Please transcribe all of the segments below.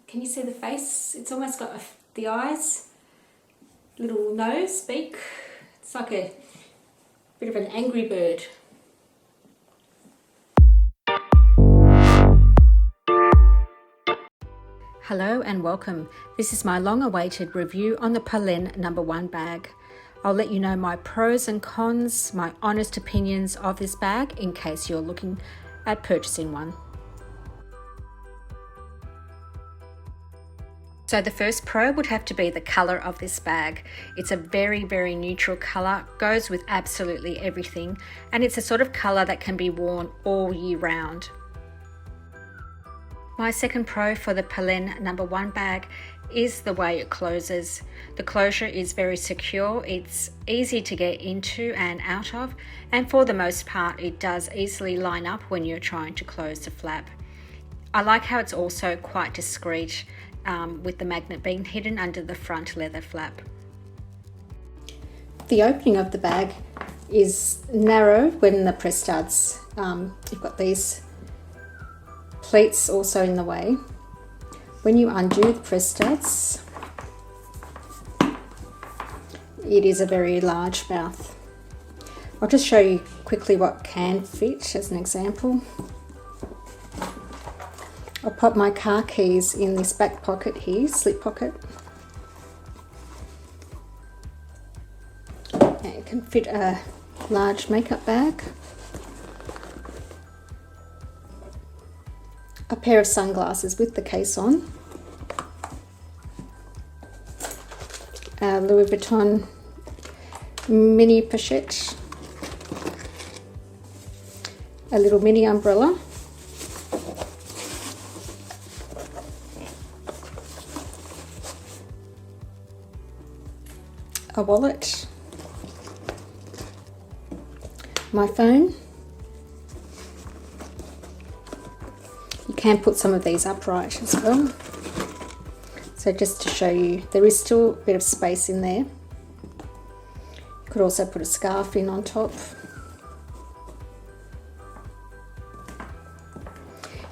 can you see the face? It's almost got the eyes, little nose, beak. It's like a bit of an angry bird. Hello and welcome. This is my long-awaited review on the Polene Number One bag. I'll let you know my pros and cons, my honest opinions of this bag in case you're looking at purchasing one. So the first pro would have to be the colour of this bag. It's a very, very neutral colour, goes with absolutely everything, and it's a sort of colour that can be worn all year round. My second pro for the Polene Number One bag is the way it closes. The closure is very secure, it's easy to get into and out of, and for the most part it does easily line up when you're trying to close the flap. I like how it's also quite discreet, with the magnet being hidden under the front leather flap. The opening of the bag is narrow when the press starts. You've got these pleats also in the way. When you undo the press studs, it is a very large mouth. I'll just show you quickly what can fit as an example. I'll pop my car keys in this back pocket here, slip pocket. And it can fit a large makeup bag, a pair of sunglasses with the case on, a Louis Vuitton mini pochette, a little mini umbrella, a wallet, my phone. You can put some of these upright as well. So just to show you, there is still a bit of space in there. You could also put a scarf in on top.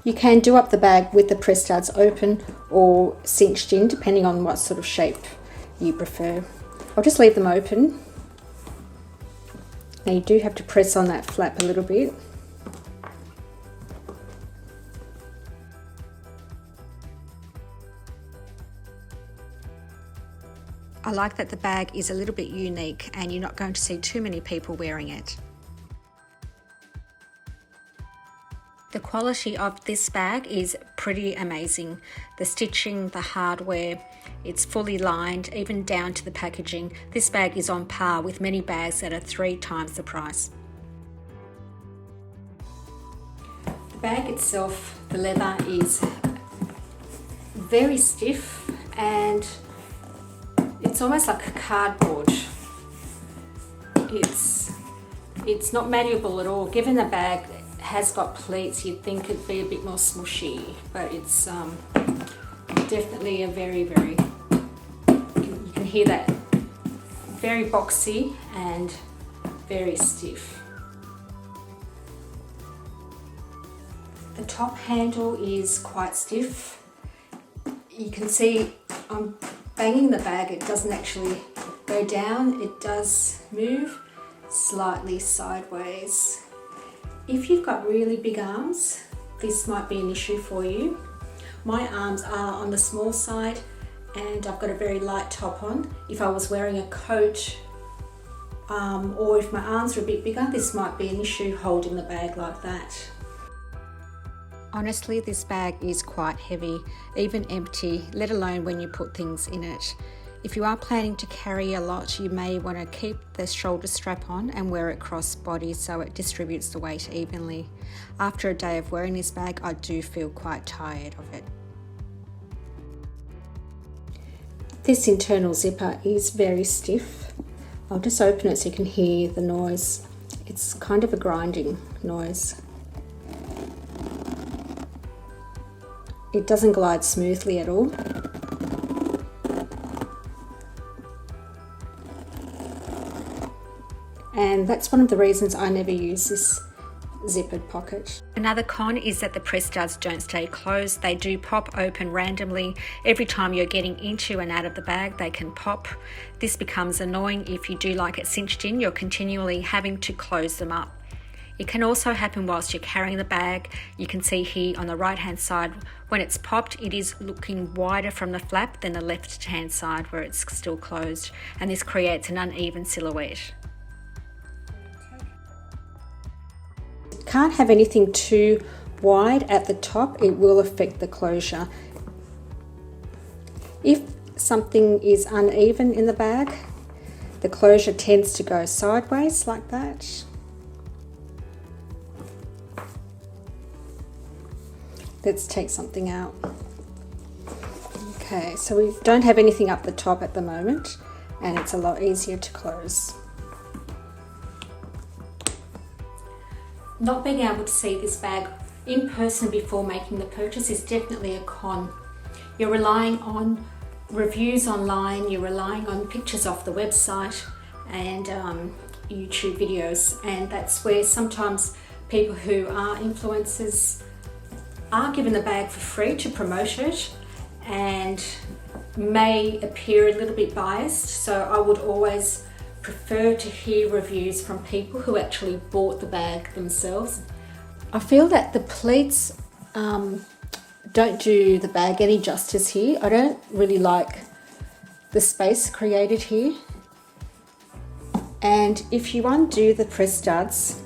You can do up the bag with the press studs open or cinched in, depending on what sort of shape you prefer. I'll just leave them open. Now you do have to press on that flap a little bit. I like that the bag is a little bit unique and you're not going to see too many people wearing it. The quality of this bag is pretty amazing. The stitching, the hardware, it's fully lined, even down to the packaging. This bag is on par with many bags that are 3 times the price. The bag itself, the leather is very stiff and it's almost like cardboard. It's not malleable at all. Given the bag has got pleats, you'd think it'd be a bit more smushy, but it's definitely a very, very, you can hear that, very boxy and very stiff. The top handle is quite stiff. You can see I'm banging the bag, it doesn't actually go down, it does move slightly sideways. If you've got really big arms, this might be an issue for you. My arms are on the small side and I've got a very light top on. If I was wearing a coat or if my arms are a bit bigger, this might be an issue holding the bag like that. Honestly, this bag is quite heavy, even empty, let alone when you put things in it. If you are planning to carry a lot, you may want to keep the shoulder strap on and wear it cross body so it distributes the weight evenly. After a day of wearing this bag, I do feel quite tired of it. This internal zipper is very stiff. I'll just open it so you can hear the noise. It's kind of a grinding noise. It doesn't glide smoothly at all. And that's one of the reasons I never use this zippered pocket. Another con is that the press studs don't stay closed. They do pop open randomly. Every time you're getting into and out of the bag, they can pop. This becomes annoying if you do like it cinched in. You're continually having to close them up. It can also happen whilst you're carrying the bag. You can see here on the right hand side, when it's popped, it is looking wider from the flap than the left hand side where it's still closed, and this creates an uneven silhouette. Can't have anything too wide at the top, it will affect the closure. If something is uneven in the bag, the closure tends to go sideways like that. Let's take something out. Okay, so we don't have anything up the top at the moment, and it's a lot easier to close. Not being able to see this bag in person before making the purchase is definitely a con. You're relying on reviews online, you're relying on pictures off the website and YouTube videos, and that's where sometimes people who are influencers are given the bag for free to promote it and may appear a little bit biased. So I would always prefer to hear reviews from people who actually bought the bag themselves. I feel that the pleats don't do the bag any justice here. I don't really like the space created here. And if you undo the press studs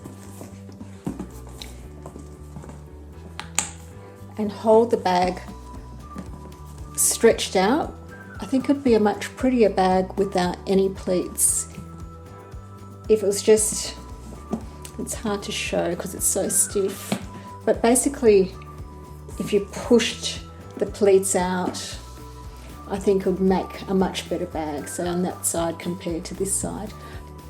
and hold the bag stretched out, I think it'd be a much prettier bag without any pleats. If it was just, it's hard to show because it's so stiff, but basically if you pushed the pleats out, I think it would make a much better bag, so on that side compared to this side.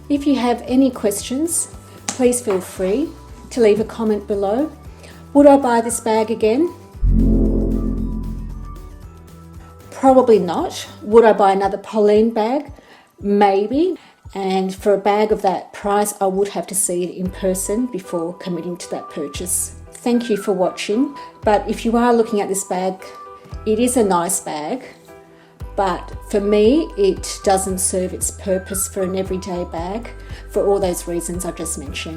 If you have any questions, please feel free to leave a comment below. Would I buy this bag again? Probably not. Would I buy another Polene bag? Maybe. And for a bag of that price, I would have to see it in person before committing to that purchase. Thank you for watching. But if you are looking at this bag, it is a nice bag, but for me, it doesn't serve its purpose for an everyday bag for all those reasons I just mentioned.